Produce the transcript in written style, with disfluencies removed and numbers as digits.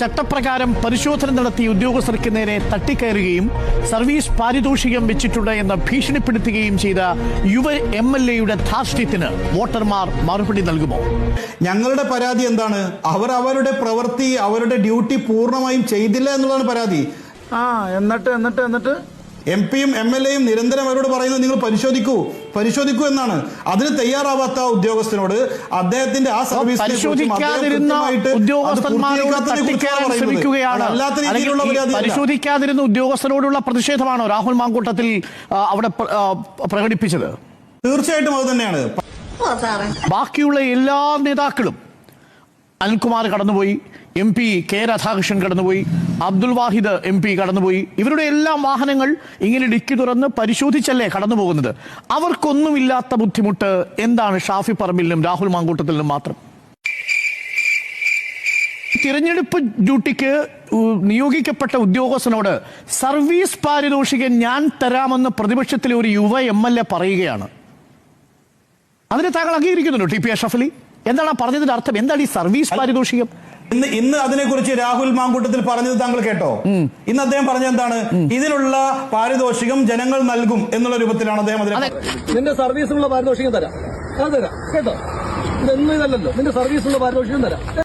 ചട്ടപ്രകാരം പരിശോധന നടത്തിയ ഉദ്യോഗസ്ഥർക്ക് നേരെ തട്ടിക്കയറുകയും സർവീസ് പാരിതോഷികം വെച്ചിട്ടുണ്ട് എന്ന് ഭീഷണിപ്പെടുത്തുകയും ചെയ്ത യുവ MLA-യുടെ ധാർഷ്ട്യത്തിന് വോട്ടർമാർ മറുപടി നൽകുമോ? ഞങ്ങളുടെ പരാതി എന്താണ്? അവരുടെ പ്രവൃത്തി, അവരുടെ ഡ്യൂട്ടി പൂർണ്ണമായും ചെയ്തില്ല എന്നുള്ളതാണ് പരാതി. എന്നിട്ട് MP-യും MLA-യും നിരന്തരം അവരോട് പറയുന്നത് നിങ്ങൾ പരിശോധിക്കൂ എന്നാണ്. അതിന് തയ്യാറാവാത്ത ഉദ്യോഗസ്ഥനോട് അദ്ദേഹത്തിന്റെ ആ സർവീസ് പരിശോധിക്കാതിരുന്ന ഉദ്യോഗസ്ഥരോടുള്ള പ്രതിഷേധമാണോ രാഹുൽ മാങ്കൂട്ടത്തിൽ അവിടെ പ്രകടിപ്പിച്ചത്? തീർച്ചയായിട്ടും അത് തന്നെയാണ്. ബാക്കിയുള്ള എല്ലാ നേതാക്കളും, അനിൽകുമാർ കടന്നുപോയി, MP കെ രാധാകൃഷ്ണൻ കടന്നുപോയി, അബ്ദുൽ വാഹിദ് MP കടന്നുപോയി, ഇവരുടെ എല്ലാം വാഹനങ്ങൾ ഇങ്ങനെ ഡിക്കി തുറന്ന് പരിശോധിച്ചല്ലേ കടന്നു പോകുന്നത്. അവർക്കൊന്നുമില്ലാത്ത ബുദ്ധിമുട്ട് എന്താണ് ഷാഫി പറമ്പിലിനും രാഹുൽ മാങ്കൂട്ടത്തിലും മാത്രം? തിരഞ്ഞെടുപ്പ് ഡ്യൂട്ടിക്ക് നിയോഗിക്കപ്പെട്ട ഉദ്യോഗസ്ഥനോട് സർവീസ് പാരിതോഷികം ഞാൻ തരാമെന്ന് പ്രതിപക്ഷത്തിലെ ഒരു യുവ MLA പറയുകയാണ്. അതിനെ താങ്കൾ അംഗീകരിക്കുന്നുണ്ടോ TP അഷ്റഫ് അലി? എന്താണ് പറഞ്ഞതിന്റെ അർത്ഥം? എന്താണ് ഈ സർവീസ് പാരിതോഷികം? ഇന്ന് അതിനെക്കുറിച്ച് രാഹുൽ മാങ്കൂട്ടത്തിൽ പറഞ്ഞത് താങ്കൾ കേട്ടോ? ഇന്ന് അദ്ദേഹം പറഞ്ഞത് എന്താണ്? ഇതിനുള്ള പാരിതോഷികം ജനങ്ങൾ നൽകും എന്നുള്ള രൂപത്തിലാണ് അദ്ദേഹം നിന്റെ സർവീസിനുള്ള പാരിതോഷികം തരാം കേട്ടോ. ഇതൊന്നും ഇതല്ലല്ലോ, നിന്റെ സർവീസിനുള്ള പാരിതോഷികം തരാം.